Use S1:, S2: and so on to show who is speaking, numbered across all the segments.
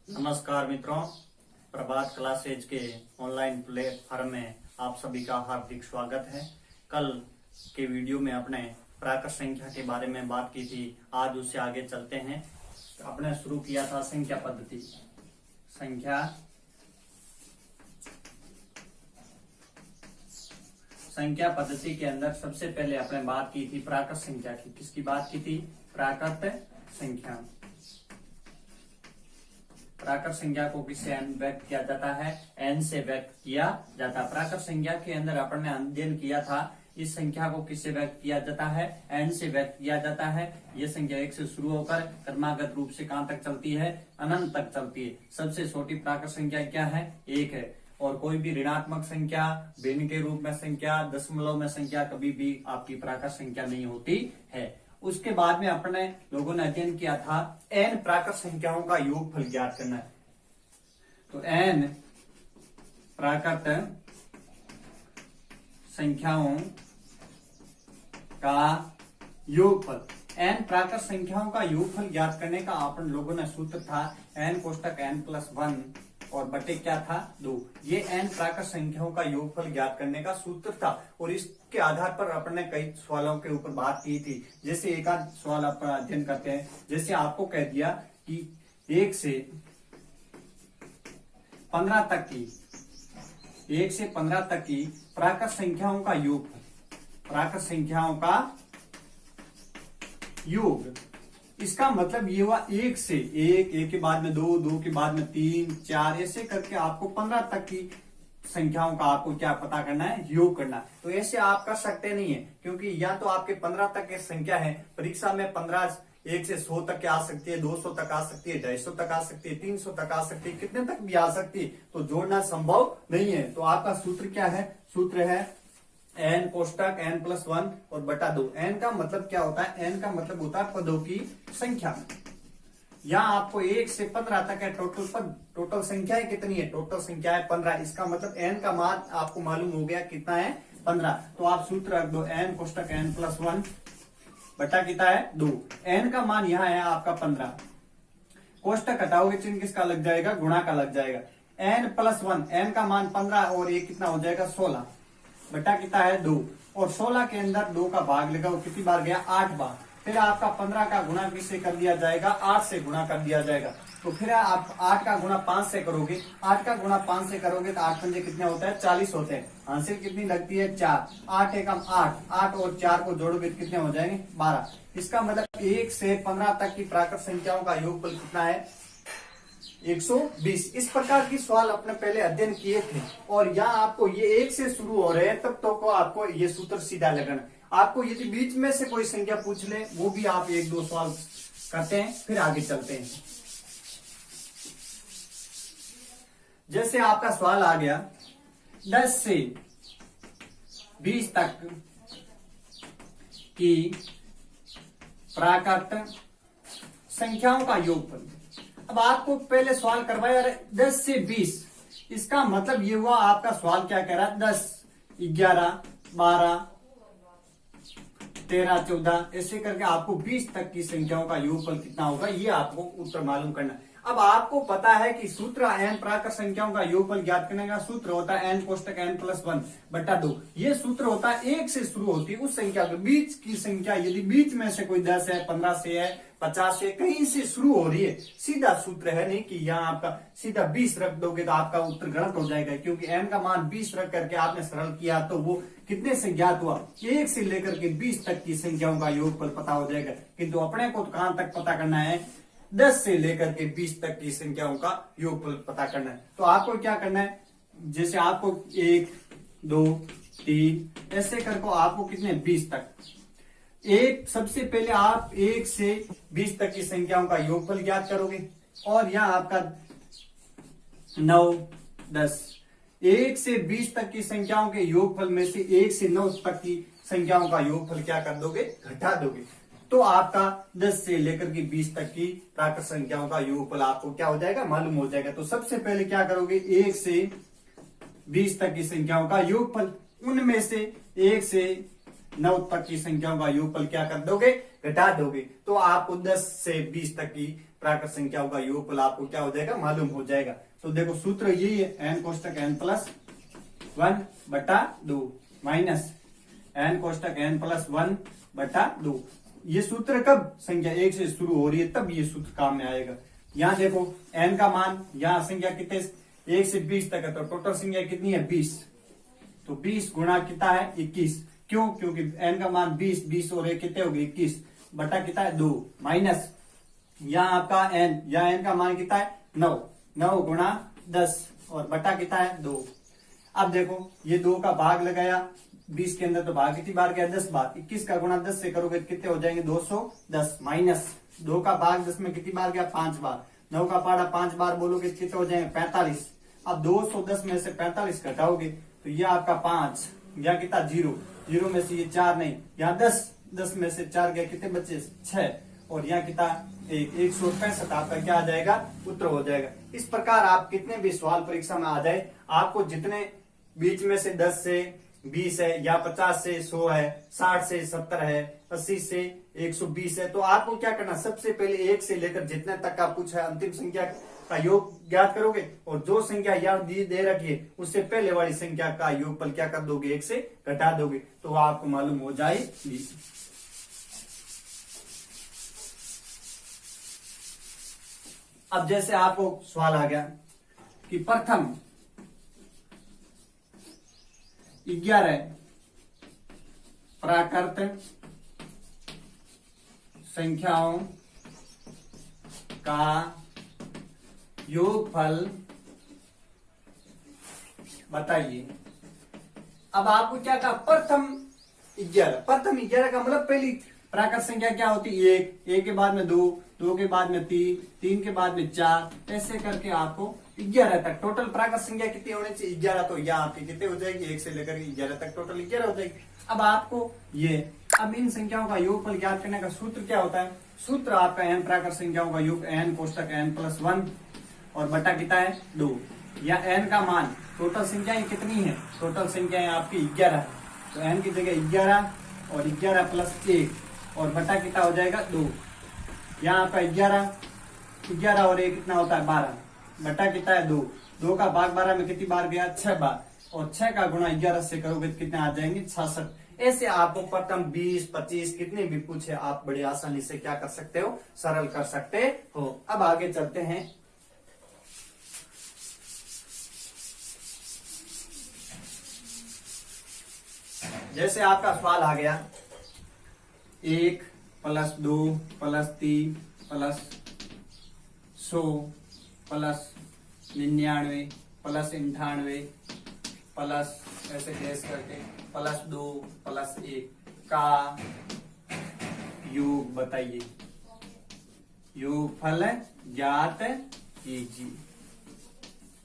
S1: नमस्कार मित्रों, प्रभात क्लासेज के ऑनलाइन प्लेटफॉर्म में आप सभी का हार्दिक स्वागत है। कल के वीडियो में अपने प्राकृत संख्या के बारे में बात की थी। आज उससे आगे चलते हैं। अपने शुरू किया था संख्या पद्धति। संख्या पद्धति के अंदर सबसे पहले अपने बात की थी प्राकृत संख्या की। किसकी बात की थी? प्राकृत संख्या। प्राकृत संख्या को किससे व्यक्त किया जाता है? n से व्यक्त किया जाता है। प्राकृत संख्या के अंदर अपन ने अध्ययन किया था। इस संख्या को किससे व्यक्त किया जाता है? n से व्यक्त किया जाता है। ये संख्या 1 से शुरू होकर क्रमागत रूप से कहां तक चलती है? अनंत तक चलती है। सबसे छोटी प्राकृत संख्या क्या है? 1 है। और कोई भी ऋणात्मक संख्या, भिन्न के रूप में संख्या, दशमलव में संख्या कभी भी आपकी प्राकृत संख्या नहीं होती है। उसके बाद में अपने लोगों ने अध्ययन किया था n प्राकृत संख्याओं का योगफल ज्ञात करना है। तो n प्राकृत संख्याओं का योगफल, n प्राकृत संख्याओं का योगफल ज्ञात करने का अपन लोगों ने सूत्र था n कोष्टक n+1 और बटे क्या था? 2। ये n प्राकृत संख्याओं का योगफल ज्ञात करने का सूत्र था। और इसके आधार पर अपन ने कई सवालों के ऊपर बात की थी। जैसे एक आध सवाल अपन अध्ययन करते हैं। जैसे आपको कह दिया कि 1 से 15 तक की प्राकृत संख्याओं का योगफल, प्राकृत संख्याओं का योग, इसका मतलब ये हुआ 1 से 1 के बाद में 2, 2 के बाद में 3, 4, ऐसे करके आपको 15 तक की संख्याओं का आपको क्या पता करना है? योग करना। तो ऐसे आप कर सकते नहीं है, क्योंकि या तो आपके 15 तक की संख्या है। परीक्षा में 15 1 से 100 तक आ सकती है, 200 तक आ सकती है, 250 तक आ सकती है, 300 तक आ सकती है, कितने तक भी आ सकती है। तो जोड़ना संभव नहीं है। तो आपका सूत्र क्या है? सूत्र है n कोष्टक n+1 और बटा 2। n का मतलब क्या होता है? n का मतलब होता है पदों की संख्या। यहाँ आपको 1 से 15 तक है टोटल संख्या कितनी है? टोटल संख्या है 15। इसका मतलब n का मान आपको मालूम हो गया कितना है? 15। तो आप सूत्र रख दो n कोष्टक n+1 बटा कितना है? 2। n का मान यहाँ है आपका 15। कोष्टक हटाओगे चिन्ह किसका लग जाएगा? गुणा का लग जाएगा। n+1, n का मान 15 और ये कितना हो जाएगा? 16 बटा कितना है? 2। और 16 के अंदर 2 का भाग लगाओ, कितनी बार गया? 8 बार। फिर आपका 15 का गुणा किससे कर दिया जाएगा? 8 से गुणा कर दिया जाएगा। तो फिर आप 8 का गुणा 5 से करोगे। 8 का गुणा 5 से करोगे तो 8 पंजे कितने होता है? 40 होते हैं। हासिल कितनी लगती है? 4। 8 एकम 8, 8 और 4 को जोड़ोगे तो कितने हो जाएंगे? 12। इसका मतलब 1 से 15 तक की प्राकृत संख्याओं का योगफल कितना है? 120। इस प्रकार की सवाल अपने पहले अध्ययन किए थे। और यहाँ आपको ये 1 से शुरू हो रहे हैं तब तो को आपको ये सूत्र सीधा लगाना। आपको यदि बीच में से कोई संख्या पूछ ले, वो भी आप 1-2 सवाल करते हैं, फिर आगे चलते हैं। जैसे आपका सवाल आ गया 10 से 20 तक की प्राकृत संख्याओं का योगफल। अब आपको पहले सवाल करवाया 10 से 20, इसका मतलब ये हुआ आपका सवाल क्या कह रहा है? 10, 11, 12, 13, 14 ऐसे करके आपको 20 तक की संख्याओं का योगफल कितना होगा, ये आपको उत्तर मालूम करना है। अब आपको पता है कि सूत्र n प्राकृत संख्याओं का योगफल ज्ञात करने का सूत्र होता है n कोष्टक n+1 बटा 2। ये सूत्र होता है 1 से शुरू होती है उस संख्या के बीच की संख्या। यदि बीच में से कोई 10 है, 15 से है, 50 से, कहीं से शुरू हो रही है, सीधा सूत्र है। नहीं कि यहाँ आपका सीधा 20 रख दोगे तो आपका उत्तर गलत हो जाएगा, क्योंकि n का मान 20 रख करके आपने सरल किया तो वो कितने से ज्ञात हुआ? 1 से लेकर के 20 तक की संख्याओं का योगफल पता हो जाएगा। किंतु अपने को कहां तक पता करना है? 10 से लेकर के 20 तक की संख्याओं का योगफल पता करना है। तो आपको क्या करना है? जैसे आपको 1, 2, 3 ऐसे करके आपको कितने? 20 तक। सबसे पहले आप 1 से 20 तक की संख्याओं का योगफल ज्ञात करोगे। और यहाँ आपका 9, 10, 1 से 20 तक की संख्याओं के योगफल में से 1 से 9 तक की संख्याओं का योगफल क्या कर दोगे? घटा दोगे। तो आपका 10 से लेकर के 20 तक की प्राकृत संख्याओं का योगफल आपको क्या हो जाएगा? मालूम हो जाएगा। तो सबसे पहले क्या करोगे? 1 से 20 तक की संख्याओं का योगफल, उनमें से 1 से 9 तक की संख्याओं का योगफल क्या कर दोगे? घटा दोगे। तो आपको 10 से 20 तक की प्राकृत संख्याओं का योगफल आपको क्या हो जाएगा, मालूम हो जाएगा। तो देखो सूत्र यही है, n कोष्टक n+1/2 minus n कोष्टक n+1/2। ये सूत्र कब संख्या 1 से शुरू हो रही है तब ये सूत्र काम में आएगा। यहाँ देखो n का मान, यहाँ संख्या कितने 1 से 20 तक है, तो टोटल संख्या कितनी है 20। तो 20 गुणा कितना है 21। क्यों? क्योंकि n का मान 20 और 1 कितने हो गए 21 बटा कितना है 2 माइनस यहाँ आपका n, यहाँ n का मान कितना है 9 गुणा 10 और बटा कितना है 2। अब देखो ये 2 का भाग लगाया 20 के अंदर, तो भाग कितनी बार गया 10 बार। 21 का गुणा 10 से करोगे कितने हो जाएंगे 210 माइनस 2 का भाग 10 में कितनी बार गया 5 बार। 9 का पाड़ा 5 बार बोलोगे कितने हो जाएंगे 45। अब 210 में से 45 घटाओगे तो ये आपका 5, या कितना 0 में से ये 4 नहीं, यहाँ 10 में से 4 गया कितने बच्चे 6 और यहाँ कितना 165 आपका क्या आ जाएगा उत्तर हो जाएगा। इस प्रकार आप कितने भी सवाल परीक्षा में आ जाए, आपको जितने बीच में से 10 से 20 है या 50 से 100 है, 60 से 70 है, 80 से 120 है, तो आपको क्या करना, सबसे पहले 1 से लेकर जितने तक का पूछा है अंतिम संख्या का योग ज्ञात करोगे और जो संख्या यहाँ दे रखी है उससे पहले वाली संख्या का योगफल क्या कर दोगे 1 से घटा दोगे, तो आपको मालूम हो जाएगी। अब जैसे आपको सवाल आ गया कि प्रथम 11 प्राकृत संख्याओं का योगफल बताइए। अब आपको क्या कहा, प्रथम 11 का मतलब पहली प्राकृत संख्या क्या होती है 1 के बाद में 2 के बाद में 3 के बाद में 4, ऐसे करके आपको 11 तक टोटल प्राकृत संख्या कितनी होनी चाहिए 11। तो यहाँ आपकी कितने हो जाएगी 1 से लेकर 11 तक टोटल 11 हो जाएगी। अब आपको अब इन संख्याओं का योगफल ज्ञात करने का सूत्र क्या होता है, सूत्र आपका n प्राकृत संख्याओं का योग n कोष्टक n+1 और बटा कितना है 2, या n का मान टोटल संख्याएं कितनी है, टोटल संख्याएं आपकी 11 है, तो n की जगह 11 और 11 + 1 और बटा कितना हो जाएगा 2। यहाँ आपका 11 और 1 कितना होता है 12 बटा कितना है 2 का भाग 12 में कितनी बार गया 6 बार और 6 का गुणा 11 से करोगे तो कितने आ जाएंगे 66। ऐसे आपको प्रथम 20 25 कितने भी पूछे आप बड़ी आसानी से क्या कर सकते हो, सरल कर सकते हो। अब आगे चलते हैं। जैसे आपका सवाल आ गया 1 + 2 + 3 + 100 + 99 + 98 प्लस ऐसे गैस करके +2 + 1 का योग बताइए, योगफल ज्ञात कीजिए।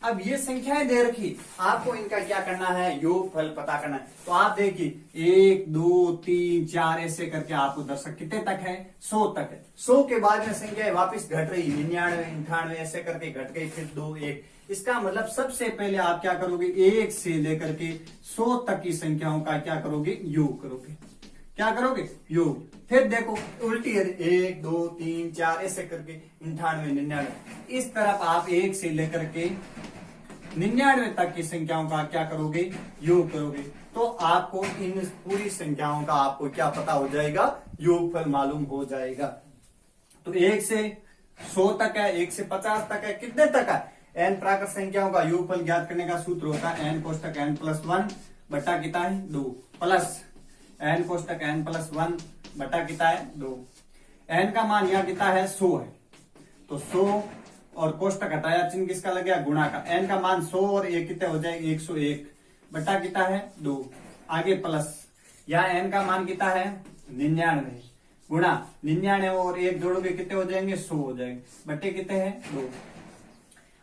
S1: अब ये संख्याएं दे रखी, आपको इनका क्या करना है योगफल पता करना है। तो आप देखिए 1 2 3 4 ऐसे करके आपको दर्शक कितने तक है 100 तक है। 100 के बाद में संख्याएं वापस घट रही 99 98 ऐसे करके घट गई, फिर 2 1। इसका मतलब सबसे पहले आप क्या करोगे 1 से लेकर के 100 तक की संख्याओं का क्या करोगे योग करोगे। क्या करोगे योग। फिर देखो उल्टी है 1 2 3 4 ऐसे करके 98 99। इस तरफ आप 1 से लेकर के 99 तक की संख्याओं का क्या करोगे योग करोगे, तो आपको इन पूरी संख्याओं का आपको क्या पता हो जाएगा योगफल मालूम हो जाएगा। तो 1 से 100 तक है, 1 से 50 तक है, कितने तक है n प्राकृत संख्याओं का योगफल ज्ञात करने का सूत्र होता है n कोष्टक n+1 बटा कितना है 2 प्लस n कोष्टक n+1 बटा कितना है 2। n का मान यहाँ कितना है 100 है, तो 100 और कोष्टक हटाया चिन्ह किसका लग गया गुणा का। n का मान 100 और 1 कितने हो जाएगा 101 बटा कितना है 2। आगे प्लस यहाँ n का मान कितना है 99 गुणा 99 और 1 जोड़ोगे कितने हो जाएंगे 100 हो जाएंगे बटे कितने हैं 2।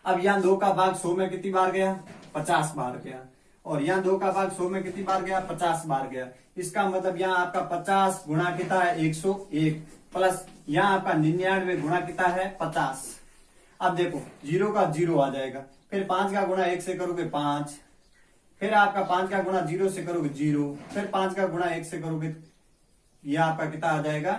S1: अब यहाँ 2 का भाग 100 में कितनी बार गया 50 बार गया, और यहाँ 2 का भाग 100 में कितनी बार गया 50 बार गया। इसका मतलब यहाँ आपका 50 गुणा कितना है 101 प्लस यहाँ आपका 99 गुणा कितना है 50। अब देखो 0 का 0 आ जाएगा, फिर 5 का गुणा 1 से करोगे 5, फिर आपका 5 का गुणा 0 से करोगे 0, फिर 5 का गुणा 1 से करोगे यह आपका कितना आ जाएगा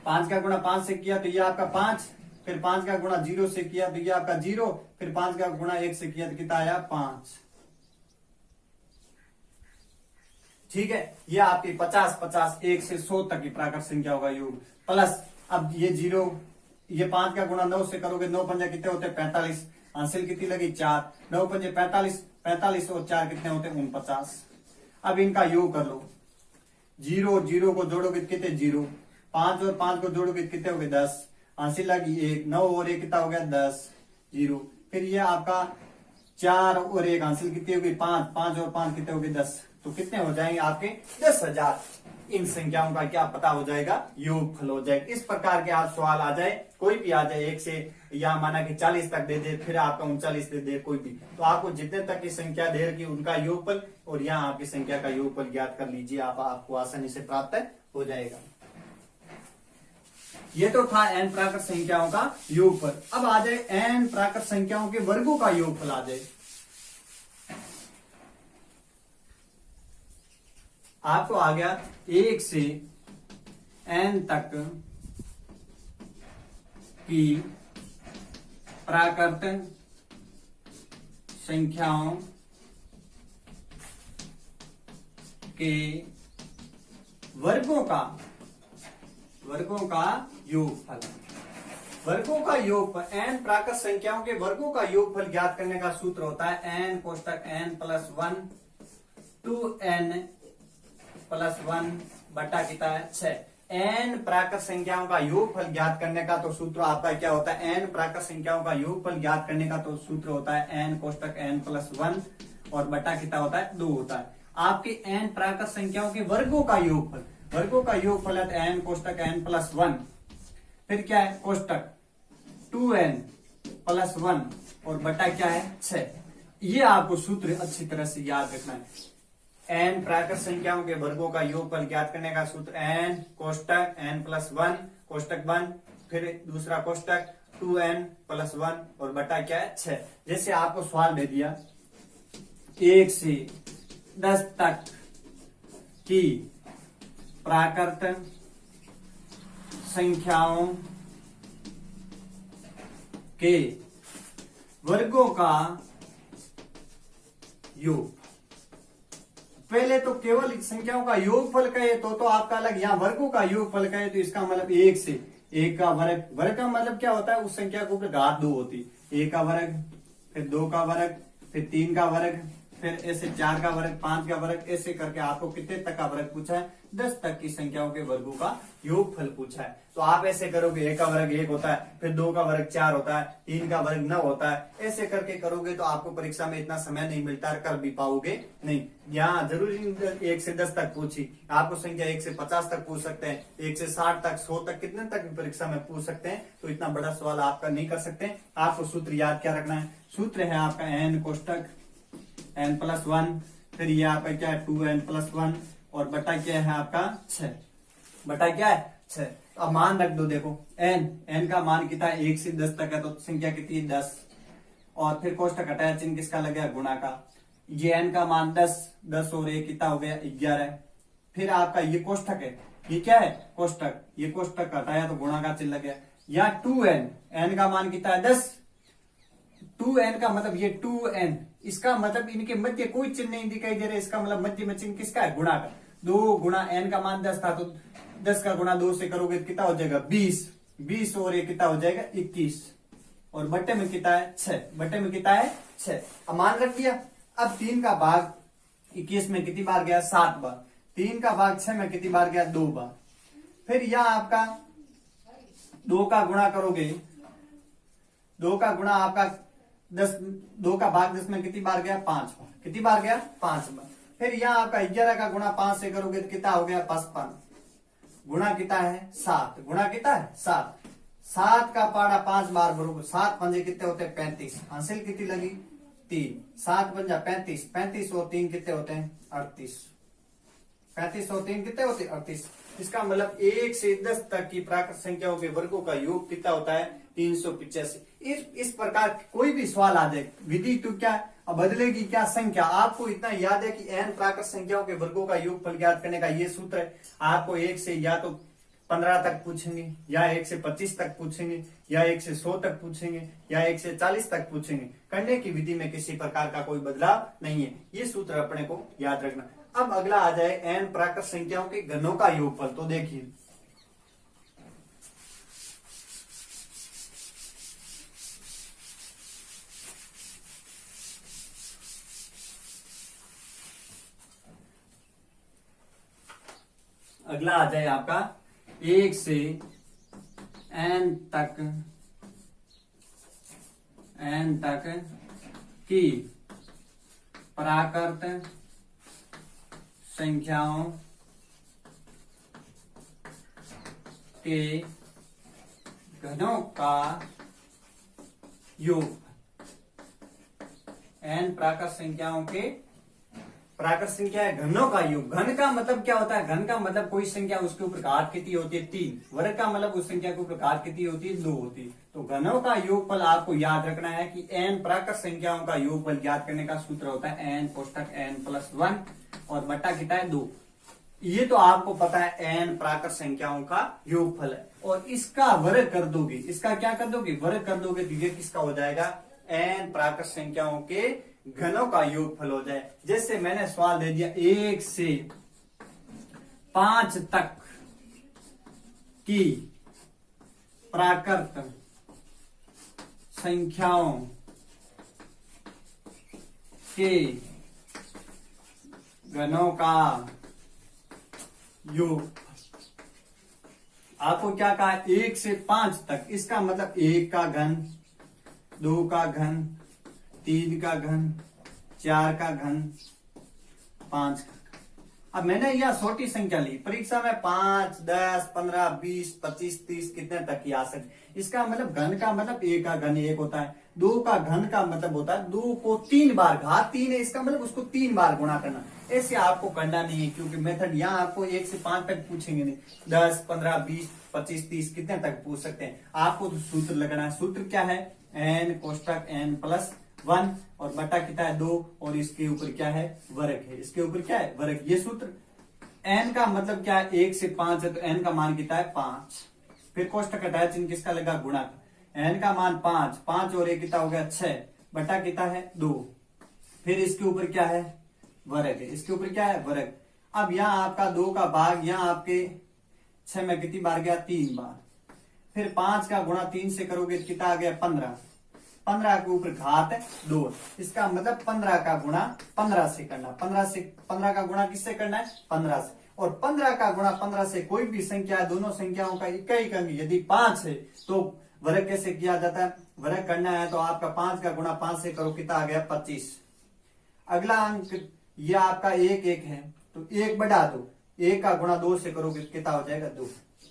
S1: 5 का गुणा 5 से किया तो ये आपका 5, फिर 5 का गुणा 0 से किया तो ये आपका 0, फिर 5 का गुणा 1 से किया तो कितना आया 5। ठीक है, ये आपकी 50 50 1 से 100 तक की प्राकृत संख्याओं का योग प्लस अब ये 0, ये 5 का गुणा 9 से करोगे 9 पंजे कितने होते हैं 45, हासिल कितनी लगी 4, 9 पंजे 45, 45 और 4 कितने होते हैं 49। अब इनका योग कर लो, 0 और 0 को जोड़ोगे कितने 0, 5 और 5 को जोड़ोगे कितने हो गए 10, हासिल लगी 1, 9 और 1 कितना हो गया 10, 0। फिर ये आपका 4 और 1 हासिल कितनी होगी 5, 5 और 5 कितने हो गए 10, तो कितने हो जाएंगे आपके 10,000। इन संख्याओं का क्या पता हो जाएगा, योगफल हो जाएगा। इस प्रकार के आप सवाल आ जाए, कोई भी आ जाए 1 से या माना कि 40 तक दे दे, फिर आपका 39 दे दे, कोई भी, तो आपको जितने तक की संख्या दे रखी उनका योगफल और यहाँ आपकी संख्या का योगफल ज्ञात कर लीजिए, आपको आसानी से प्राप्त हो जाएगा। ये तो था n प्राकृत संख्याओं का योगफल। अब आ जाए n प्राकृत संख्याओं के वर्गों का योगफल आ जाए। आपको आ गया 1 से n तक की प्राकृत संख्याओं के वर्गों का योगफल। वर्गों का योगफल, n प्राकृत संख्याओं के वर्गों का योगफल ज्ञात करने का सूत्र होता है n कोष्टक n plus 1 2n plus 1 बटा कितना है 6। n प्राकृत संख्याओं का योगफल ज्ञात करने का तो सूत्र आपका क्या होता है, n प्राकृत संख्याओं का योगफल ज्ञात करने का तो सूत्र होता है n कोष्टक n प्लस 1 और बटा कितना होता है 2 होता है। आपके n प्राकृत संख्याओं के वर्गों का योगफल है n कोष्टक n प्लस 1, फिर क्या है कोष्टक 2n प्लस 1 और बटा क्या है 6। ये आपको सूत्र अच्छी तरह से याद रखना है। n प्राकृत संख्याओं के वर्गों का योगफल ज्ञात करने का सूत्र n कोष्टक n प्लस 1 कोष्टक 1, फिर दूसरा कोष्टक 2n प्लस 1 और बटा क्या है 6। जैसे आपको सवाल दे दिया 1 से 10 तक की प्राकृत संख्याओं के वर्गों का योग। पहले तो केवल संख्याओं का योगफल कहे तो आपका अलग, यहाँ वर्गों का योगफल कहे तो इसका मतलब 1 से 1 का वर्ग का मतलब क्या होता है, उस संख्या के ऊपर घात 2 होती, 1 का वर्ग, फिर 2 का वर्ग, फिर 3 का वर्ग, फिर ऐसे 4 का वर्ग, 5 का वर्ग, ऐसे करके आपको कितने तक का वर्ग पूछा है, 10 तक की संख्याओं के वर्गों का योगफल पूछा है। तो आप ऐसे करोगे 1 का वर्ग 1 होता है, फिर 2 का वर्ग 4 होता है, 3 का वर्ग 9 होता है, ऐसे करके करोगे तो आपको परीक्षा में इतना समय नहीं मिलता, कर भी पाओगे नहीं। यहाँ जरूरी 1 से 10 तक पूछी, आपको संख्या 1 से 50 तक पूछ सकते हैं, 1 से 60 तक 100 तक कितने तक भी परीक्षा में पूछ सकते हैं, तो इतना बड़ा सवाल आपका नहीं कर सकते। आपको सूत्र याद क्या रखना है, सूत्र है आपका n कोष्टक n प्लस 1, फिर ये आपका क्या है 2n प्लस 1 और बटा क्या है आपका 6, बटा क्या है 6। अब मान रख दो, देखो n का मान कितना है 1 से 10 तक है, तो संख्या कितनी है 10, और फिर कोष्टक हटाया, चिन्ह किसका लग गया गुणा का, ये n का मान 10, 10 और 1 कितना हो गया 11। फिर आपका ये कोष्टक है, ये क्या है कोष्टक, ये कोष्टक हटाया तो गुणा का चिन्ह लग गया। यहाँ 2n का मान कितना है 10, 2n का मतलब ये 2n, इसका मतलब इनके मध्य कोई चिन्ह नहीं दिखाई दे रहा है, इसका मतलब मध्य में चिन्ह किसका है गुणा का। 2 गुणा n का मान 10 था, तो 10 का गुणा 2 से करोगे तो कितना हो जाएगा 20, 20 और ये कितना हो जाएगा 21, और बट्टे में कितना है 6, बट्टे में कितना है 6। अब मान रख दिया। अब 3 का भाग 21 में कितनी बार गया 7 बार, 3 का भाग 6 में कितनी बार गया 2 बार। फिर यहाँ आपका 2 का गुणा करोगे, 2 का गुणा आपका 10, 2 का भाग 10 में कितनी बार गया 5 बार, कितनी बार गया 5 बार। फिर यहाँ आपका 11 का गुणा 5 से करोगे तो कितना हो गया 55, गुणा कितना है 7, गुणा कितना है 7, 7 का पाड़ा 5 बार बरोबर 7 पंजे कितने होते हैं 35, हासिल कितनी लगी 3, 7 पंजा 35, 35 और 3 कितने होते हैं 38, 35 और 3 कितने होते हैं 38। इसका मतलब 1 से 10 तक की प्राकृत संख्याओं के वर्गों का योग कितना होता है 385। इस प्रकार कोई भी सवाल आ जाए, विधि तो क्या बदलेगी क्या संख्या, आपको इतना याद है कि n प्राकृत संख्याओं के वर्गों का योगफल ज्ञात करने का ये सूत्र है। आपको 1 से या तो 15 तक पूछेंगे, या 1 से 25 तक पूछेंगे, या 1 से 100 तक पूछेंगे, या 1 से 40 तक पूछेंगे। करने की विधि में किसी प्रकार का कोई बदलाव नहीं है। ये सूत्र अपने को याद रखना। अब अगला आ जाए n प्राकृत संख्याओं के घनों का योगफल। तो देखिए अगला आ जाए आपका 1 से n तक की प्राकृत संख्याओं के घनों का योग। n प्राकृत संख्याओं के प्राकृत संख्या है घनों का योग। घन का मतलब क्या होता है? घन का मतलब कोई संख्या उसके ऊपर घात कितनी होती है? 3। वर्ग का मतलब उस संख्या के ऊपर घात कितनी होती है? 2 होती है। तो घनों का योगफल आपको याद रखना है कि n प्राकृत संख्याओं का योगफल ज्ञात करने का सूत्र होता है n कोष्टक n+1 और बट्टा कितना है? 2। ये तो आपको पता है n प्राकृत संख्याओं का योगफल है। और इसका वर्ग कर दोगे, इसका क्या कर दोगे? वर्ग कर दोगे तो ये किसका हो जाएगा? n प्राकृत संख्याओं के घनों का योगफल हो जाए। जैसे मैंने सवाल दे दिया 1 से 5 तक की प्राकृत संख्याओं के घनों का योग। आपको क्या कहा? 1 से 5 तक। इसका मतलब 1 का घन, 2 का घन, 3 का घन, 4 का घन, 5 का। अब मैंने यह छोटी संख्या ली। परीक्षा में 5, 10, 15, 20, 25, 30 कितने तक की आ सकती। इसका मतलब घन का मतलब 1 का घन 1 होता है। 2 का घन का मतलब होता है 2 को 3 बार, घात 3 है इसका मतलब उसको 3 बार गुणा करना। ऐसे आपको करना नहीं है क्योंकि मेथड यहाँ आपको 1 से 5 तक पूछेंगे नहीं। 10, 15, 20, 25, 30 कितने तक पूछ सकते हैं। आपको तो सूत्र लगाना है। सूत्र क्या है? n कोष्टक n+1 और बटा कितना है? 2 और इसके ऊपर क्या है? वर्ग है। इसके ऊपर क्या है? वर्ग। ये सूत्र n का मतलब क्या है? 1 से 5 है तो n का मान कितना है? 5। फिर कोष्टक हटाया, चिन्ह किसका लगा? गुणा का। n का मान 5, 5 और 1 कितना हो गया? 6 बटा कितना है? 2। फिर इसके ऊपर क्या है? वर्ग है। इसके ऊपर क्या है? वर्ग। अब यहाँ आपका 2 का भाग यहाँ आपके 6 में कितनी बार गया? 3 बार। फिर 5 का गुणा 3 से करोगे तो कितना आ गया? 15। 15 के ऊपर घात है 2। इसका मतलब 15 का गुणा 15 से करना। 15 का गुणा किससे करना है? 15 से। और 15 का गुणा 15 से कोई भी संख्या है, दोनों संख्याओं का इकाई अंक यदि 5 है तो वर्ग कैसे किया जाता है? वर्ग करना है तो आपका 5 का गुणा 5 से करो, कितना आ गया? 25। अगला अंक ये आपका 1 1 है तो 1 बढ़ा दो, 1 का गुणा 2 से करोगे कितना हो जाएगा? 2।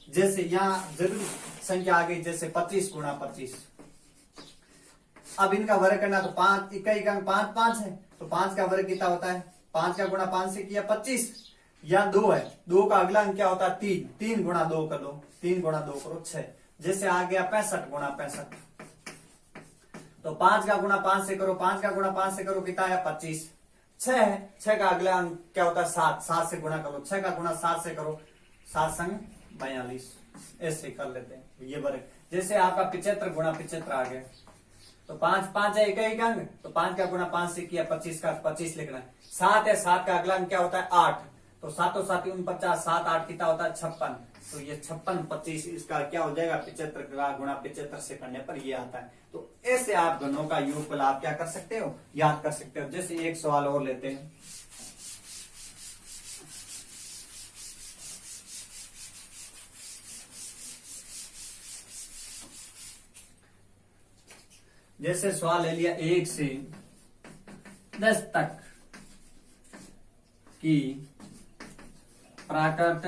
S1: जैसे यहाँ जरूरी संख्या आ गई, जैसे 25 गुणा 25। अब इनका वर्ग करना तो 5 इकाई अंक 5 5 है तो 5 का वर्ग कितना होता है? 5 का गुणा 5 से किया 25। या 2 है, 2 का अगला अंक क्या होता है? 3। 3 गुणा 2 कर लो, 3 गुणा 2 करो 6। जैसे आ गया 65 गुणा 65। तो 5 का गुणा 5 से करो, 5 का गुणा 5 से करो कितना है? 25। 6 है, 6 का अगला अंक क्या होता है? 7। 7 से गुणा करो, 6 का गुणा 7 से करो, 7 संग 42। ऐसे कर लेते हैं ये वर्ग। जैसे आपका 75 गुणा 75 आ गया तो 5 5 है इकाई अंक, तो 5 का गुणा 5 से किया 25 का 25 लिखना है। 7 है, 7 का अगला अंक क्या होता है? 8। तो 7 7 49, 7 8 कितना होता है? 56। तो ये 56 25 इसका क्या हो जाएगा? 75 का गुणा 75 से करने पर ये आता है। तो ऐसे आप घनों का योगफल आप क्या कर सकते हो? याद कर सकते हो। जैसे एक सवाल और लेते हैं। जैसे सवाल ले लिया 1 से 10 तक की प्राकृत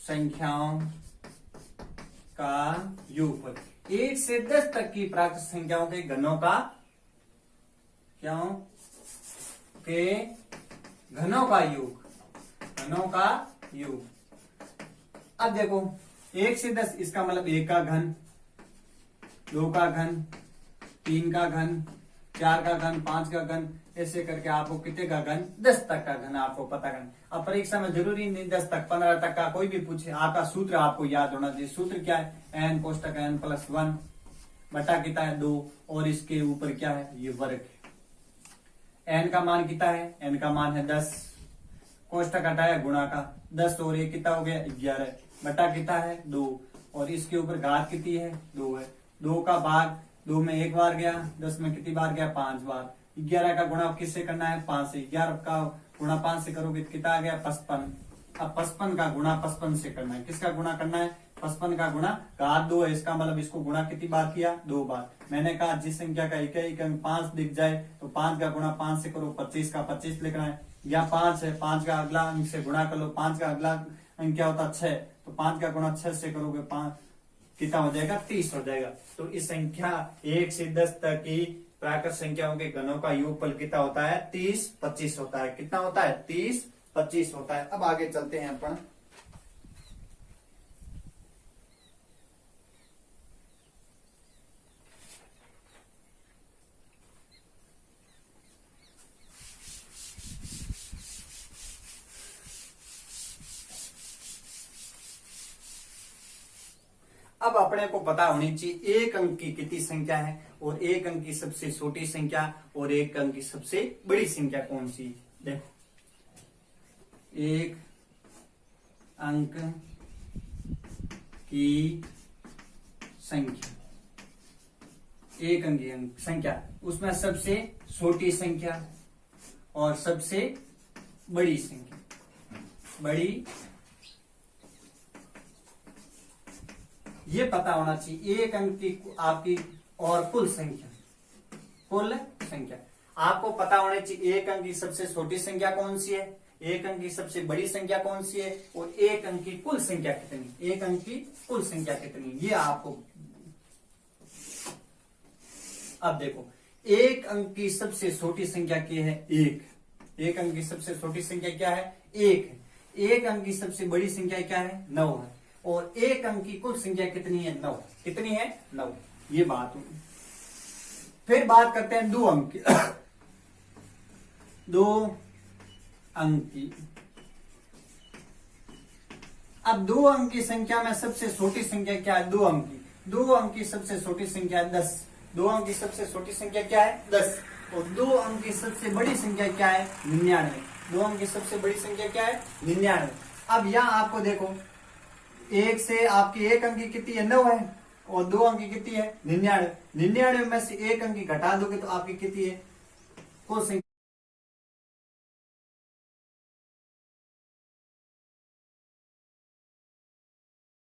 S1: संख्याओं का योगफल। 1 से 10 तक की प्राकृत संख्याओं के घनों का घनों का योग। घनों का योग। अब देखो 1 से 10 इसका मतलब 1 का घन, 2 का घन, 3 का घन, 4 का घन, 5 का घन, ऐसे करके आपको कितने का घन 10 तक का घन आपको पता करना। अब परीक्षा में जरूरी नहीं 10 तक 15 तक का कोई भी पूछे, आपका सूत्र आपको याद होना चाहिए। सूत्र क्या है, n कोष्टक n+1 बटा कितना है 2 और इसके ऊपर क्या है ये वर्ग है। n का मान कितना है, n का मान है 10, कोष्टक हटाया गुणा का 10 और ये कितना हो गया 11 बटा कितना है 2 और इसके ऊपर घात कितनी है 2 है। 2 का भाग 2 में एक बार गया, 10 में कितनी बार गया 5 बार। 11 का गुणा किससे करना है 5 से, 11 का गुणा 5 से करोगे कितना आ गया 55। अब 55 का गुणा 55 से करना है, किसका गुणा करना है 55 का गुणा घात 2 है, इसका मतलब इसको गुणा कितनी बार किया 2 बार। मैंने कहा जिस संख्या का एक अंक 5 दिख जाए तो 5 का गुणा 5 से करो, 25 का 25 लिखना है। या 5 है, 5 का अगला अंक से गुणा कर लो, 5 का अगला अंक क्या होता है 6, तो 5 का गुणा 6 से करोगे 5 कितना हो जाएगा 30 हो जाएगा। तो इस संख्या 1 से 10 तक की प्राकृत संख्याओं के घनों का योगफल कितना होता है 30 25 होता है। कितना होता है 30 25 होता है। अब आगे चलते हैं अपन। अब अपने को पता होनी चाहिए एक अंक की कितनी संख्या है और एक अंक की सबसे छोटी संख्या और एक अंक की सबसे बड़ी संख्या कौन सी। देखो एक अंक की संख्या, एक अंक की संख्या, उसमें सबसे छोटी संख्या और सबसे बड़ी संख्या। बड़ी ये पता होना चाहिए एक अंक की आपकी और कुल संख्या, कुल संख्या आपको पता होनी चाहिए। एक अंक की सबसे छोटी संख्या कौन सी है, एक अंक की सबसे बड़ी संख्या कौन सी है और एक अंक की कुल संख्या कितनी, एक अंक की कुल संख्या कितनी, ये आपको। अब देखो एक अंक की सबसे छोटी संख्या क्या है एक, एक अंक की सबसे छोटी संख्या क्या है एक है। एक अंक की सबसे बड़ी संख्या क्या है 9 है और एक अंक की कुल संख्या कितनी है 9, कितनी है 9। ये बात होगी। फिर बात करते हैं 2 अंक की। 2 अंक की। अब 2 अंक की संख्या में सबसे छोटी संख्या क्या है 2 अंक की। 2 अंक की सबसे छोटी संख्या है 10। 2 अंक की सबसे छोटी संख्या क्या है 10 और 2 अंक की सबसे बड़ी संख्या क्या है 99। 2 अंक की सबसे बड़ी संख्या क्या है 99। अब यहां आपको देखो एक से आपकी एक अंक की कितनी है 9 है और 2 अंक की कितनी है 99। 99 में से एक अंक की घटा दोगे तो आपकी कितनी है कुल संख्या